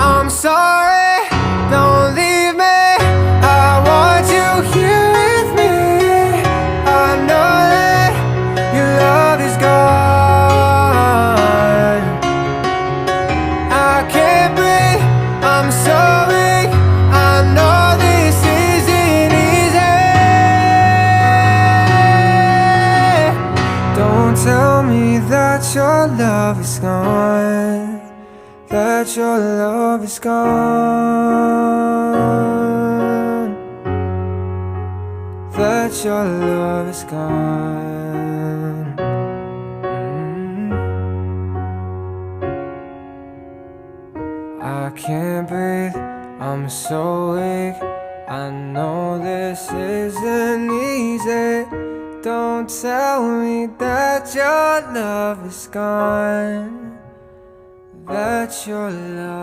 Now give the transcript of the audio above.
I'm sorry, don't leave me. I want you here with me. I know that your love is gone. I can't breathe, I'm so weak. I know this isn't easy. Don't tell me that your love is gone, that your love is gone, that your love is gone. I can't breathe, I'm so weak. I know this isn't easy. Don't tell me that your love is gone, that your love